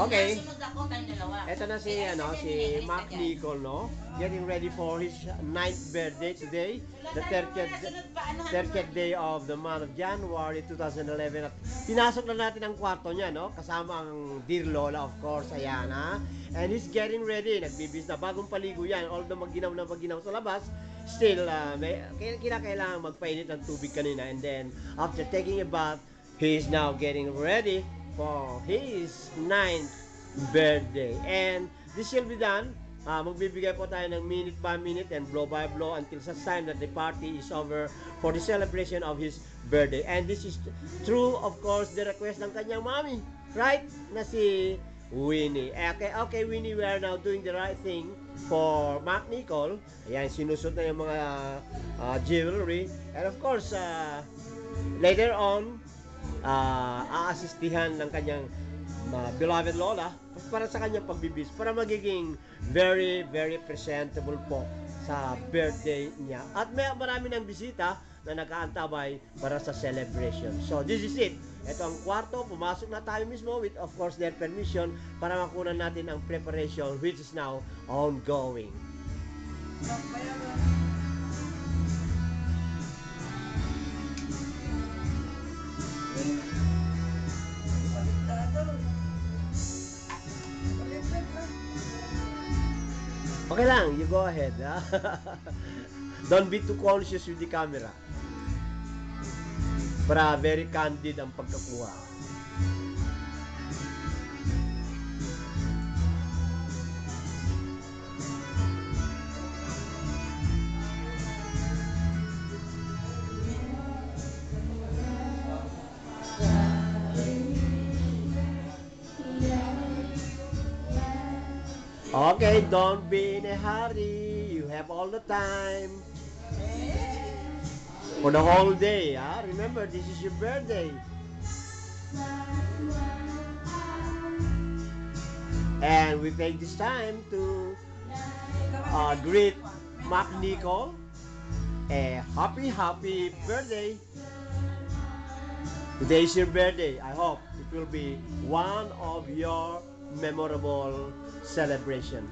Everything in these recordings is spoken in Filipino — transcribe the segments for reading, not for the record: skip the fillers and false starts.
Okay. Sunod ako, tayong dalawa. Ito na si, si Mark Nicol, no? Getting ready for his ninth birthday today, the 30th day of the month of January 2011. At pinasok na natin ang kwarto niya, no? Kasama ang Dear Lola, of course, ayan, ha? And he's getting ready, nagbibis na, bagong paligo yan, although maginaw na maginaw sa labas, still, kinakailangan magpainit ng tubig kanina. And then, after taking a bath, he is now getting ready for his ninth birthday. And this will be done. Magbibigay po tayo ng minute by minute and blow by blow until such time that the party is over for the celebration of his birthday. And this is true, of course, the request ng kanyang mommy, right? Na si Winnie. Okay, Winnie, we are now doing the right thing for Mark Nicol. Ayan, sinusot na yung mga jewelry. And of course, later on, aasistihan ng kanyang beloved Lola para sa kanyang pagbibis, para magiging very, very presentable po sa birthday niya. At may marami ng bisita na nakaantabay para sa celebration. So, this is it. Ito ang kwarto, pumasok na tayo mismo with, of course, their permission para makunan natin ang preparation which is now ongoing. Okay lang, you go ahead. Don't be too conscious with the camera. Para very candid ang pagkakuha. Okay, don't be in a hurry. You have all the time. For the whole day, huh? Remember, this is your birthday. And we take this time to greet Mark Nicol a happy birthday. Today is your birthday. I hope it will be one of your memorable celebration.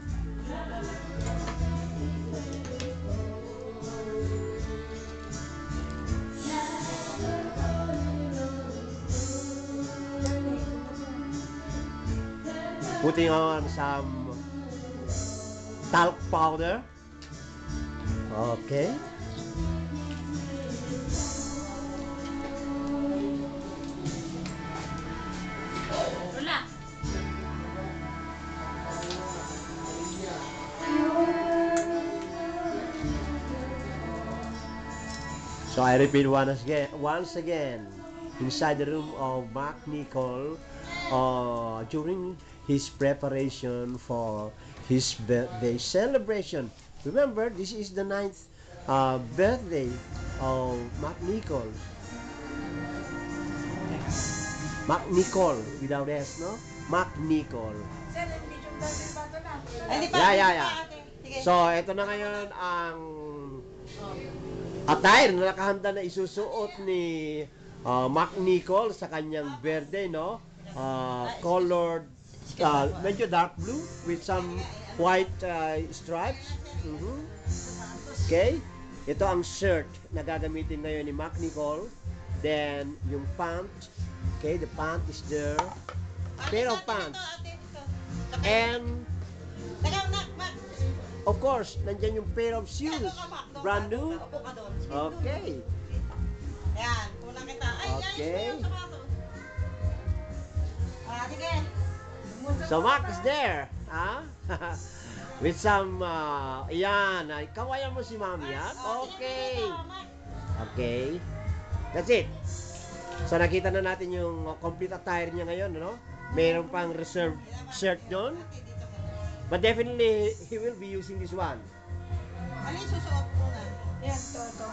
Putting on some talc powder. Okay. Lola. So I repeat once again, inside the room of Mark Nicol, during his preparation for his birthday celebration. Remember, this is the 9th birthday of Mark Nicol. Mark Nicol, without S, no? Mark Nicol. Yeah. So, ito na ngayon ang attire na nakahanda na isusuot ni Mark Nicol sa kanyang birthday, no? Colored, medyo dark blue with some white stripes. Okay? Ito ang shirt na gagamitin ngayon ni Mark Nicol. Then, yung pant. Okay, the pant is there. Pair of pants. And, of course, nandyan yung pair of shoes. Brand new. Okay. Yan, kulang kita. Okay. Sige. So Mark is there, with some, yan, kawayan mo si Mami, ha? Okay. Okay. That's it. So nakita na natin yung complete attire niya ngayon, no? Mayroon pang reserve shirt doon. But definitely, he will be using this one. Alin susuot mo na? Yan, to.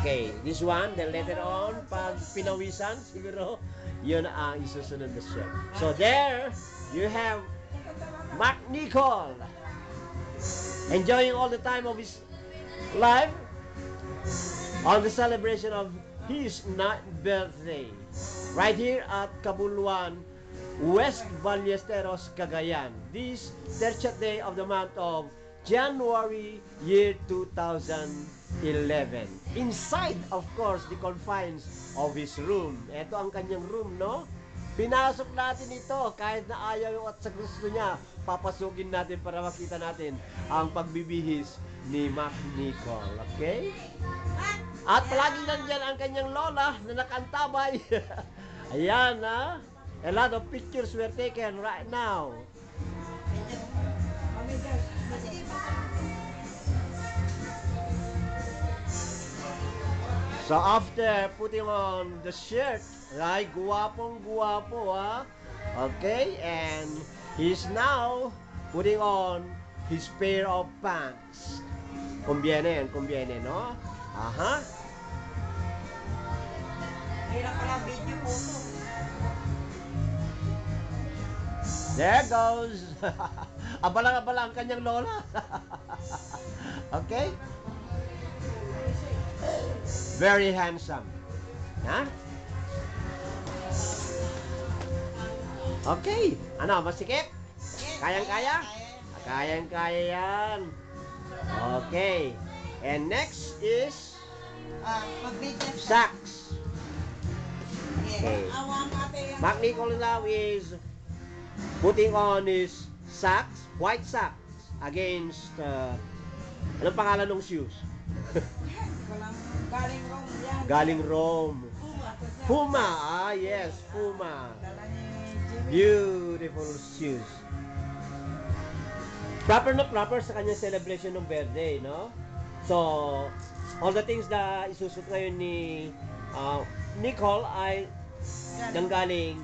Okay, this one, then later on, pag pinawisan, siguro, yun ang isusunod na shirt. So there, you have Mark Nicol enjoying all the time of his life on the celebration of his 9th birthday right here at Kabuluan West Ballesteros, Cagayan. This 30th day of the month of January, year 2011. Inside, of course, the confines of his room. Ito ang kanyang room, no? Pinasok natin ito kahit na ayaw at sa gusto niya. Papasukin natin para makita natin ang pagbibihis ni Mac Nicol. Okay? At palagi nandyan ang kanyang lola na nakantabay. Ayan, ha? A lot of pictures were taken right now. So after putting on the shirt, ay guwapong-guwapo, ha? Okay, and he's now putting on his pair of pants. Conviene, no? Aha. Hirap pala video po to. There goes. Abalang-abala ang kanyang lola. Okay? Very handsome. Ha? Okay. Ano, masikip? Kayang-kaya? Kayang-kaya yan. Okay. And next is Mag-video socks. Okay. Awang ate. Mac Nicol now is putting on his socks, white socks, against, anong pangalan ng shoes? Walang galing Rome yan. Galing Rome. Puma. Puma, yes, Puma. Dala ni Jimmy. Beautiful shoes. Proper na proper sa kanyang celebration ng birthday, no? So, all the things na isusot ngayon ni Nicol ay nanggaling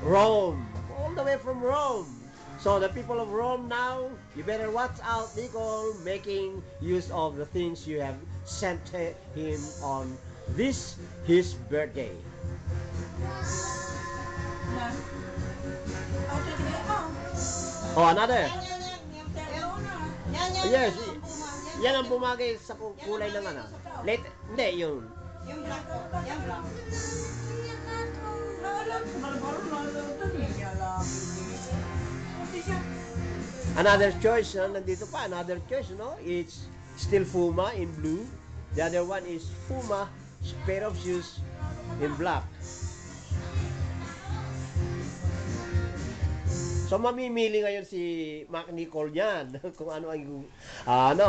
Rome. All the way from Rome. So the people of Rome now, you better watch out, Nicol, making use of the things you have sent him on this, his birthday. Oh, another. Yes, yan ang bumagay sa kulay ng ano. Late, hindi, yun. Yung black po. Yung black. Another choice, nandito pa, another choice, no? It's still Puma in blue. The other one is Puma, pair of shoes in black. So mamimili ngayon si Mac Nicol niyan kung ano ang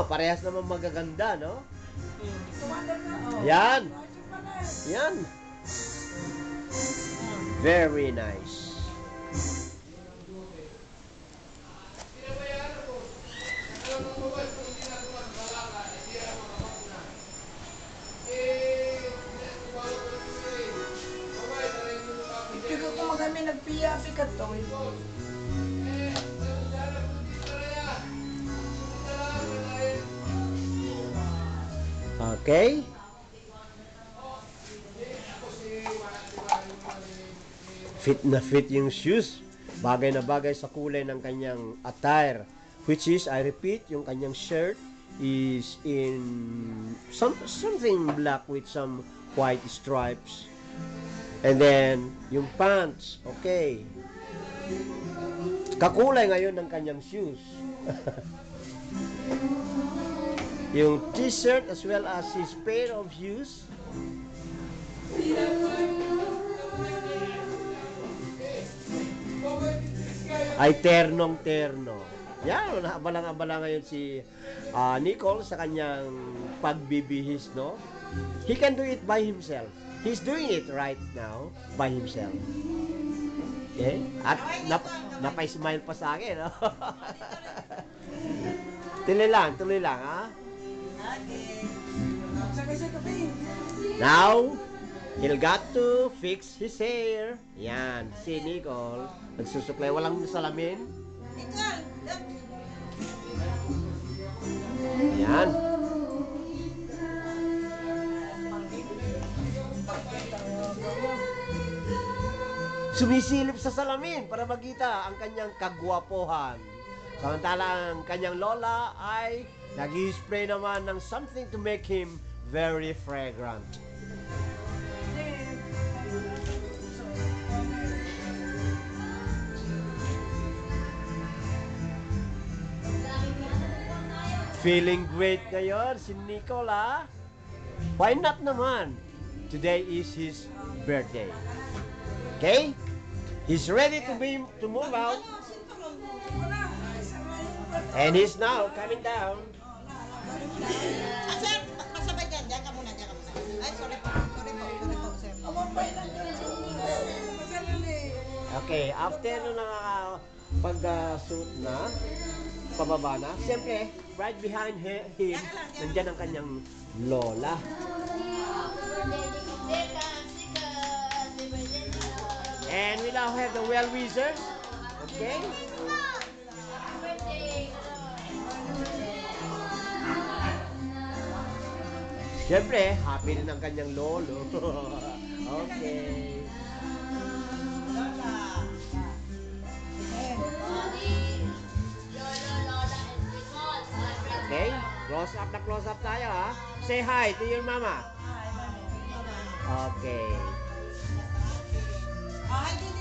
parehas naman magaganda, no? Yan. Yan. Very nice. Ito ko magami nagpiyapi ka to. Okay? Fit na fit yung shoes. Bagay na bagay sa kulay ng kanyang attire. Which is, I repeat, yung kanyang shirt is in something black with some white stripes. And then, yung pants, okay. Kakulay ngayon ng kanyang shoes. Yung t-shirt as well as his pair of shoes. Ay ternong-terno. Yan, abalang-abala ngayon si Nicol sa kanyang pagbibihis, no? He can do it by himself. He's doing it right now by himself. Okay? At napay-smile pa sa akin, no? Tuloy lang, ha? Now, he'll got to fix his hair. Yan, si Nicol. Nagsusuklay, walang salamin. Yan. Sumisilip sa salamin para makita ang kanyang kagwapohan. Samantala ang kanyang lola ay nag-spray naman ng something to make him very fragrant. Feeling great ngayon si Nicola. Why not naman? Today is his birthday. Okay? He's ready to move out. And he's now coming down. Sir, pasabay dyan. Diyan ka muna, diyan ka muna. Ay, sorry po, sir. Okay, after nung nakakapag-suit na, pababa na, siyempre, right behind him, nandyan ang kanyang lola. And we now have the well-wishers. Okay? Siyempre, happy rin ang kanyang lolo. Okay. Okay, close up na close up tayo ha. Say hi to your mama. Okay. Oh, hi, dito.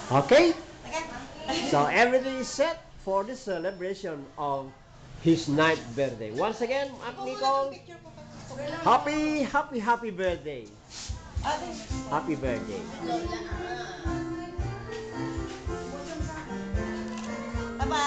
Okay? So everything is set for the celebration of his 9th birthday. Once again, Nicole, happy birthday. Happy birthday.